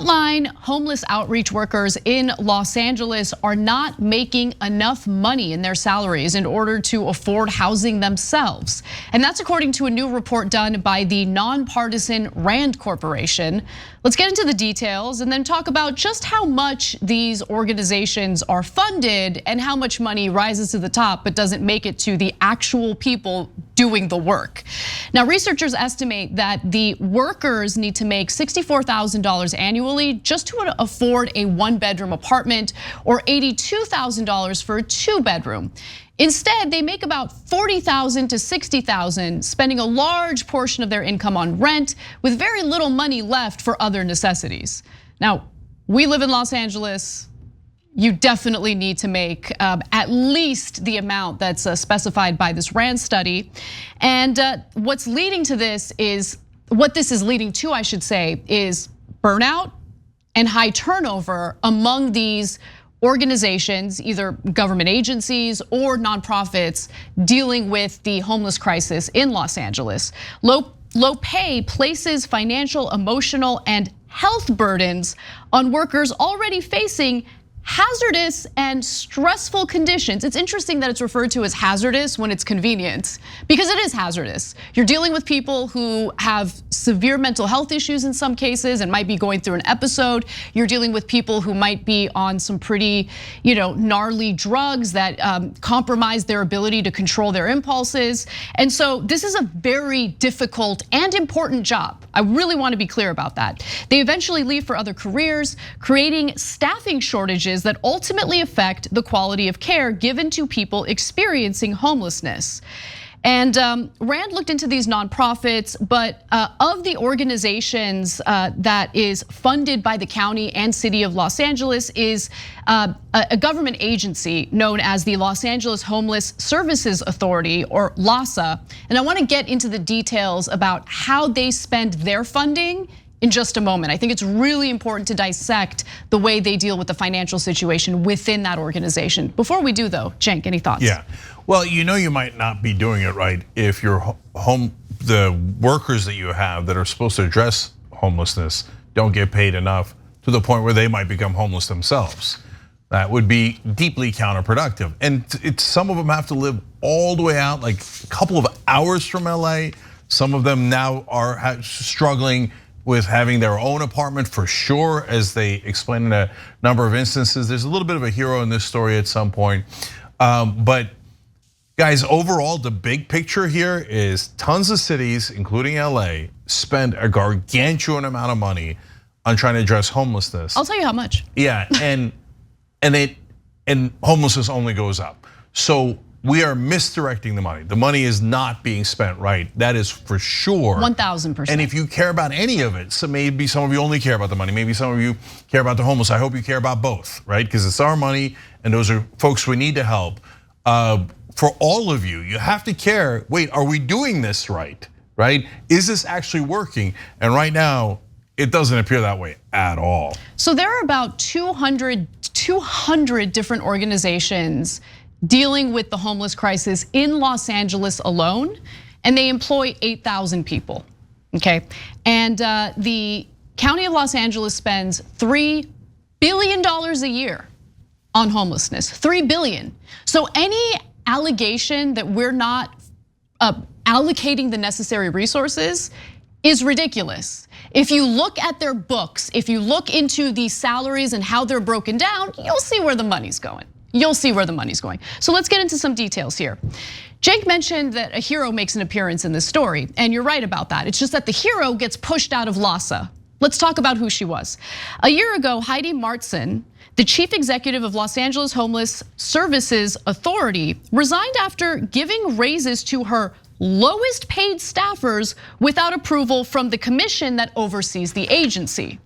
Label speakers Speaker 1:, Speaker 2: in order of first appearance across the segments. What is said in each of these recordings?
Speaker 1: Frontline homeless outreach workers in Los Angeles are not making enough money in their salaries in order to afford housing themselves. And that's according to a new report done by the nonpartisan Rand Corporation. Let's get into the details and then talk about just how much these organizations are funded and how much money rises to the top but doesn't make it to the actual people doing the work. Now, researchers estimate that the workers need to make $64,000 annually just to afford a one-bedroom apartment or $82,000 for a two-bedroom. Instead, they make about $40,000 to $60,000, spending a large portion of their income on rent with very little money left for other necessities. Now, we live in Los Angeles. You definitely need to make at least the amount that's specified by this Rand study. And what's leading to this is, what this is leading to, I should say, is burnout and high turnover among these organizations, either government agencies or nonprofits dealing with the homeless crisis in Los Angeles. Low pay places financial, emotional, and health burdens on workers already facing hazardous and stressful conditions. It's interesting that it's referred to as hazardous when it's convenient, because it is hazardous. You're dealing with people who have severe mental health issues in some cases and might be going through an episode. You're dealing with people who might be on some pretty, gnarly drugs that compromise their ability to control their impulses. And so this is a very difficult and important job. I really want to be clear about that. They eventually leave for other careers, creating staffing shortages that ultimately affect the quality of care given to people experiencing homelessness. And Rand looked into these nonprofits, but of the organizations that is funded by the county and city of Los Angeles is a government agency known as the Los Angeles Homeless Services Authority, or LAHSA. And I want to get into the details about how they spend their funding in just a moment. I think it's really important to dissect the way they deal with the financial situation within that organization. Before we do though, Cenk, any thoughts?
Speaker 2: Yeah, well, you might not be doing it right if the workers that you have that are supposed to address homelessness don't get paid enough to the point where they might become homeless themselves. That would be deeply counterproductive. And some of them have to live all the way out, like a couple of hours from LA. Some of them now are struggling with having their own apartment for sure, as they explain in a number of instances. There's a little bit of a hero in this story at some point. But guys, overall, the big picture here is tons of cities, including LA, spend a gargantuan amount of money on trying to address homelessness.
Speaker 1: I'll tell you how much.
Speaker 2: Yeah, and homelessness only goes up. So we are misdirecting the money. The money is not being spent right. That is for sure.
Speaker 1: 1000%.
Speaker 2: And if you care about any of it, so maybe some of you only care about the money, maybe some of you care about the homeless. I hope you care about both, right? Because it's our money and those are folks we need to help. For all of you, you have to care, wait, are we doing this right? Right? Is this actually working? And right now, it doesn't appear that way at all.
Speaker 1: So there are about 200 different organizations dealing with the homeless crisis in Los Angeles alone, and they employ 8,000 people, okay? And the county of Los Angeles spends $3 billion a year on homelessness, $3 billion. So any allegation that we're not allocating the necessary resources is ridiculous. If you look at their books, if you look into the salaries and how they're broken down, you'll see where the money's going. You'll see where the money's going. So let's get into some details here. Cenk mentioned that a hero makes an appearance in this story, and you're right about that. It's just that the hero gets pushed out of LAHSA. Let's talk about who she was. A year ago, Heidi Martson, the chief executive of Los Angeles Homeless Services Authority, resigned after giving raises to her lowest paid staffers without approval from the commission that oversees the agency.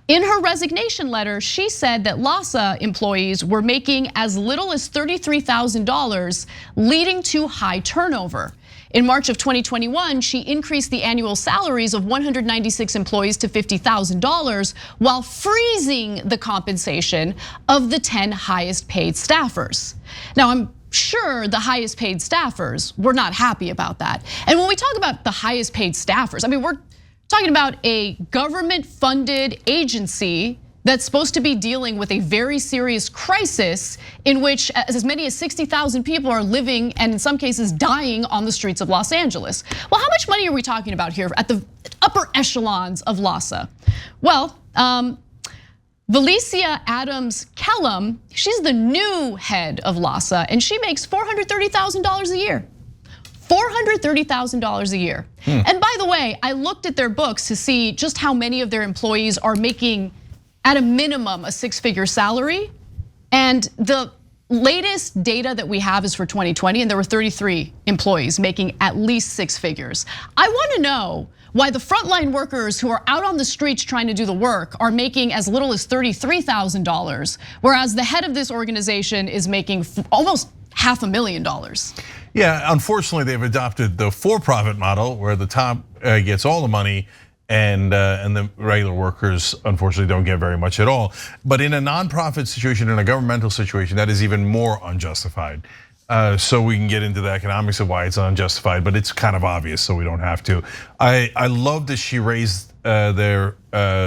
Speaker 1: In her resignation letter, she said that LAHSA employees were making as little as $33,000, leading to high turnover. In March of 2021, she increased the annual salaries of 196 employees to $50,000 while freezing the compensation of the 10 highest paid staffers. Now, I'm sure the highest paid staffers were not happy about that. And when we talk about the highest paid staffers, I mean, we're Talking about a government-funded agency that's supposed to be dealing with a very serious crisis in which as many as 60,000 people are living and in some cases dying on the streets of Los Angeles. Well, how much money are we talking about here at the upper echelons of LAHSA? Well, Valicia Adams Kellum, she's the new head of LAHSA and she makes $430,000 a year. $430,000 a year. And by the way, I looked at their books to see just how many of their employees are making at a minimum a six-figure salary. And the latest data that we have is for 2020 and there were 33 employees making at least six figures. I wanna know why the frontline workers who are out on the streets trying to do the work are making as little as $33,000, whereas the head of this organization is making almost $500,000.
Speaker 2: Yeah, unfortunately, they've adopted the for-profit model where the top gets all the money and the regular workers, unfortunately, don't get very much at all. But in a nonprofit situation, in a governmental situation, that is even more unjustified. So we can get into the economics of why it's unjustified, but it's kind of obvious, so we don't have to. I love that she raised their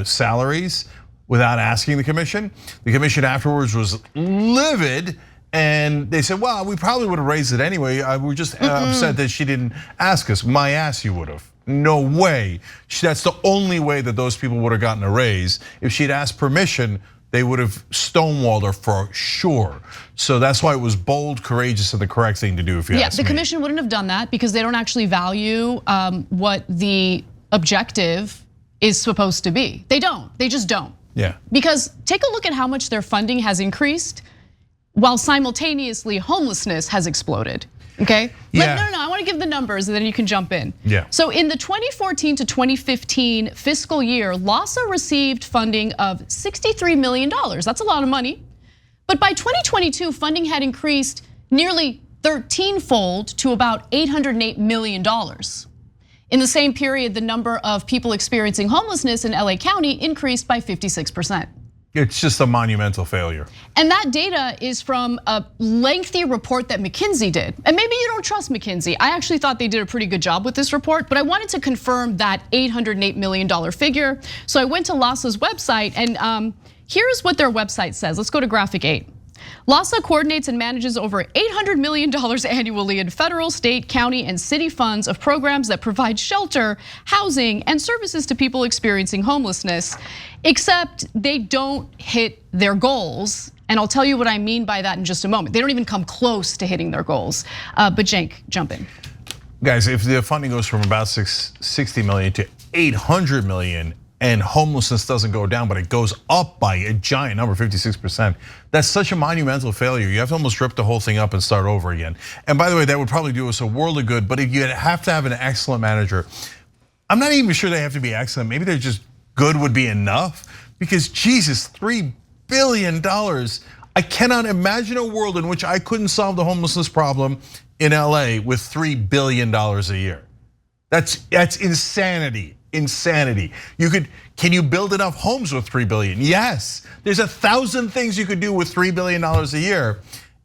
Speaker 2: salaries without asking the commission. The commission afterwards was livid. And they said, well, we probably would have raised it anyway. We're just upset that she didn't ask us. My ass, you would have. No way. That's the only way that those people would have gotten a raise. If she'd asked permission, they would have stonewalled her for sure. So that's why it was bold, courageous, and the correct thing to do if you ask me.
Speaker 1: Yeah, the commission wouldn't have done that because they don't actually value what the objective is supposed to be. They don't, they just don't.
Speaker 2: Yeah.
Speaker 1: Because take a look at how much their funding has increased while simultaneously homelessness has exploded, okay?
Speaker 2: Yeah.
Speaker 1: No, I wanna give the numbers and then you can jump in.
Speaker 2: Yeah.
Speaker 1: So in the 2014 to 2015 fiscal year, LAHSA received funding of $63 million. That's a lot of money. But by 2022, funding had increased nearly 13-fold to about $808 million. In the same period, the number of people experiencing homelessness in LA County increased by 56%.
Speaker 2: It's just a monumental failure.
Speaker 1: And that data is from a lengthy report that McKinsey did. And maybe you don't trust McKinsey. I actually thought they did a pretty good job with this report, but I wanted to confirm that $808 million figure. So I went to LAHSA's website and here's what their website says. Let's go to graphic 8. LAHSA coordinates and manages over $800 million annually in federal, state, county, and city funds of programs that provide shelter, housing, and services to people experiencing homelessness, except they don't hit their goals. And I'll tell you what I mean by that in just a moment. They don't even come close to hitting their goals. But Cenk, jump in.
Speaker 2: Guys, if the funding goes from about 60 million to 800 million, and homelessness doesn't go down, but it goes up by a giant number, 56%. That's such a monumental failure. You have to almost rip the whole thing up and start over again. And by the way, that would probably do us a world of good, but if you have to have an excellent manager, I'm not even sure they have to be excellent. Maybe they're just good would be enough, because Jesus, $3 billion. I cannot imagine a world in which I couldn't solve the homelessness problem in LA with $3 billion a year. That's insanity. Insanity. Can you build enough homes with $3 billion? Yes. There's 1,000 things you could do with $3 billion a year,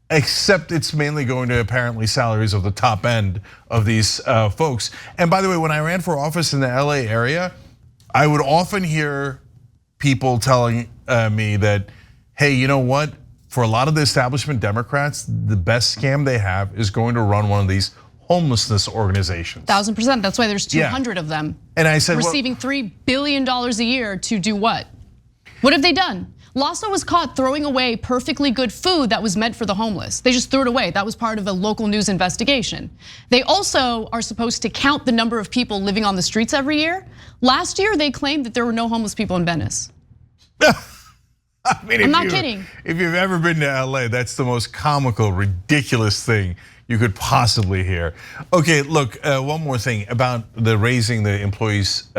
Speaker 2: except it's mainly going to apparently salaries of the top end of these folks. And by the way, when I ran for office in the LA area, I would often hear people telling me that, hey, you know what? For a lot of the establishment Democrats, the best scam they have is going to run one of these homelessness organizations.
Speaker 1: 1,000%, that's why there's 200 of them.
Speaker 2: And I said,
Speaker 1: receiving $3 billion a year to do what? What have they done? LAHSA was caught throwing away perfectly good food that was meant for the homeless. They just threw it away. That was part of a local news investigation. They also are supposed to count the number of people living on the streets every year. Last year, they claimed that there were no homeless people in Venice.
Speaker 2: I mean,
Speaker 1: I'm not kidding.
Speaker 2: If you've ever been to LA, that's the most comical, ridiculous thing you could possibly hear. Okay, look, one more thing about the raising the employees'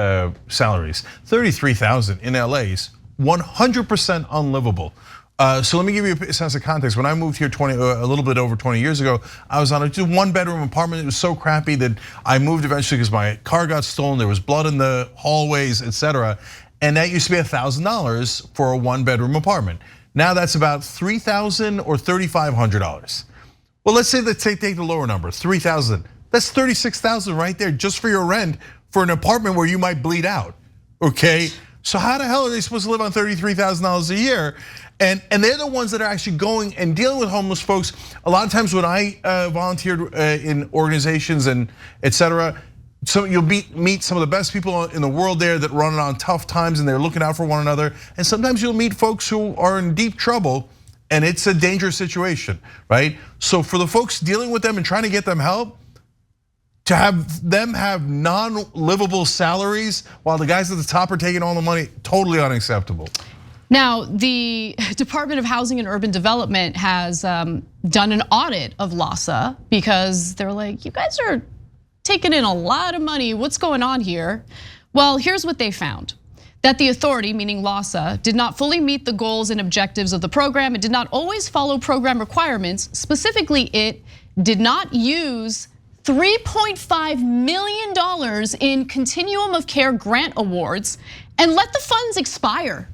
Speaker 2: salaries. 33,000 in LA is 100% unlivable. So let me give you a sense of context. When I moved here a little bit over 20 years ago, I was on a 1-bedroom apartment. It was so crappy that I moved eventually because my car got stolen. There was blood in the hallways, etc. And that used to be $1,000 for a 1-bedroom apartment. Now that's about $3,000 or $3,500. Well, let's say take the lower number, 3,000. That's 36,000 right there just for your rent for an apartment where you might bleed out, okay? So how the hell are they supposed to live on $33,000 a year? And they're the ones that are actually going and dealing with homeless folks. A lot of times when I volunteered in organizations and et cetera, so you'll meet some of the best people in the world there that run on tough times and they're looking out for one another. And sometimes you'll meet folks who are in deep trouble and it's a dangerous situation, right? So for the folks dealing with them and trying to get them help, to have them have non-livable salaries while the guys at the top are taking all the money, totally unacceptable.
Speaker 1: Now, the Department of Housing and Urban Development has done an audit of LAHSA because they're like, you guys are taking in a lot of money. What's going on here? Well, here's what they found. That the authority, meaning LAHSA, did not fully meet the goals and objectives of the program. It did not always follow program requirements. Specifically, it did not use $3.5 million in continuum of care grant awards and let the funds expire.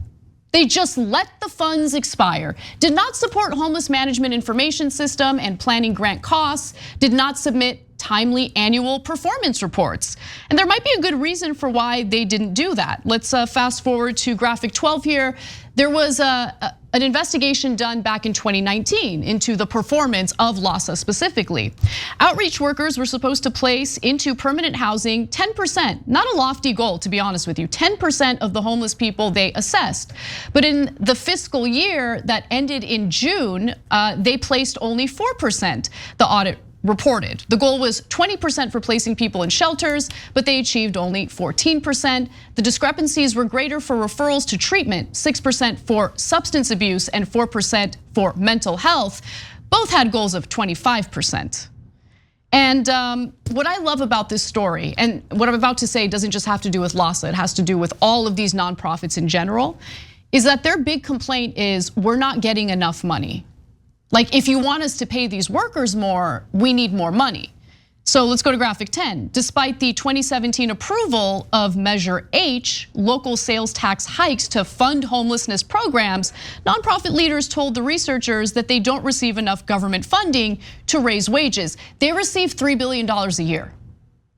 Speaker 1: They just let the funds expire. Did not support homeless management information system and planning grant costs. Did not submit timely annual performance reports. And there might be a good reason for why they didn't do that. Let's fast forward to graphic 12 here. There was an investigation done back in 2019 into the performance of LAHSA specifically. Outreach workers were supposed to place into permanent housing 10%, not a lofty goal to be honest with you, 10% of the homeless people they assessed. But in the fiscal year that ended in June, they placed only 4%, the audit reported. The goal was 20% for placing people in shelters, but they achieved only 14%. The discrepancies were greater for referrals to treatment, 6% for substance abuse and 4% for mental health. Both had goals of 25%. And what I love about this story, and what I'm about to say doesn't just have to do with LAHSA, it has to do with all of these nonprofits in general, is that their big complaint is we're not getting enough money. Like if you want us to pay these workers more, we need more money. So let's go to graphic 10. Despite the 2017 approval of Measure H, local sales tax hikes to fund homelessness programs, nonprofit leaders told the researchers that they don't receive enough government funding to raise wages. They receive $3 billion a year.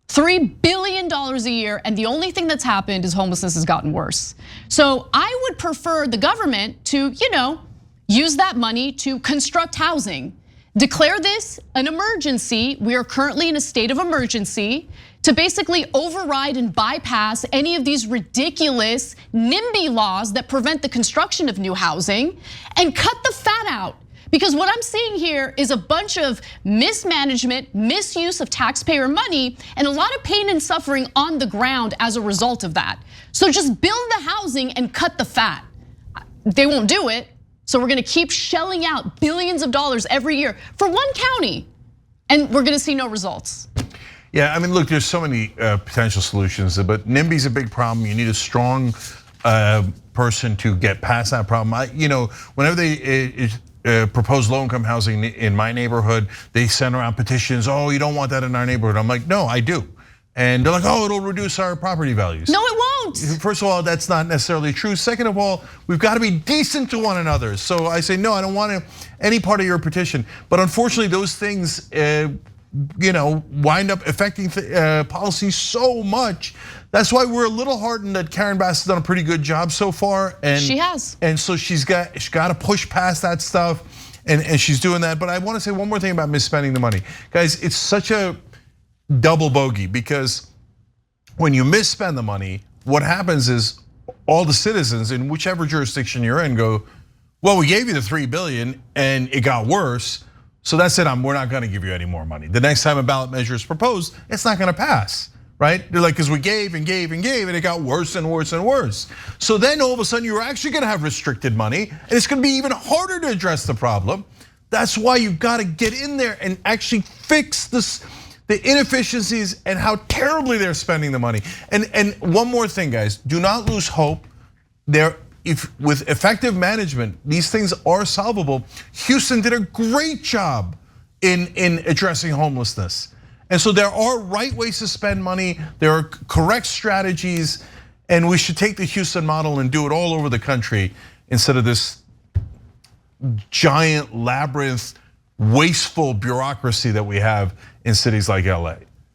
Speaker 1: $3 billion a year, and the only thing that's happened is homelessness has gotten worse. So I would prefer the government to, use that money to construct housing. Declare this an emergency. We are currently in a state of emergency to basically override and bypass any of these ridiculous NIMBY laws that prevent the construction of new housing and cut the fat out. Because what I'm seeing here is a bunch of mismanagement, misuse of taxpayer money, and a lot of pain and suffering on the ground as a result of that. So just build the housing and cut the fat. They won't do it. So we're gonna keep shelling out billions of dollars every year for one county, and we're gonna see no results.
Speaker 2: Yeah, I mean, look, there's so many potential solutions, but NIMBY's a big problem. You need a strong person to get past that problem. Whenever they propose low-income housing in my neighborhood, they send around petitions. Oh, you don't want that in our neighborhood. I'm like, no, I do. And they're like, oh, it'll reduce our property values.
Speaker 1: No, it won't.
Speaker 2: First of all, that's not necessarily true. Second of all, we've got to be decent to one another. So I say, no, I don't want any part of your petition. But unfortunately, those things, wind up affecting policy so much. That's why we're a little heartened that Karen Bass has done a pretty good job so far. And
Speaker 1: she has.
Speaker 2: And so she's got to push past that stuff, and she's doing that. But I want to say one more thing about misspending the money, guys. It's such a double bogey, because when you misspend the money, what happens is all the citizens in whichever jurisdiction you're in go, well, we gave you the $3 billion and it got worse, so that's it, we're not gonna give you any more money. The next time a ballot measure is proposed, it's not gonna pass, right? They're like, because we gave and gave and gave and it got worse and worse and worse. So then all of a sudden you're actually gonna have restricted money and it's gonna be even harder to address the problem. That's why you've gotta get in there and actually fix this, the inefficiencies and how terribly they're spending the money. And one more thing, guys, do not lose hope. With effective management, these things are solvable. Houston did a great job in addressing homelessness. And so there are right ways to spend money, there are correct strategies, and we should take the Houston model and do it all over the country instead of this giant labyrinth, wasteful bureaucracy that we have in cities like LA.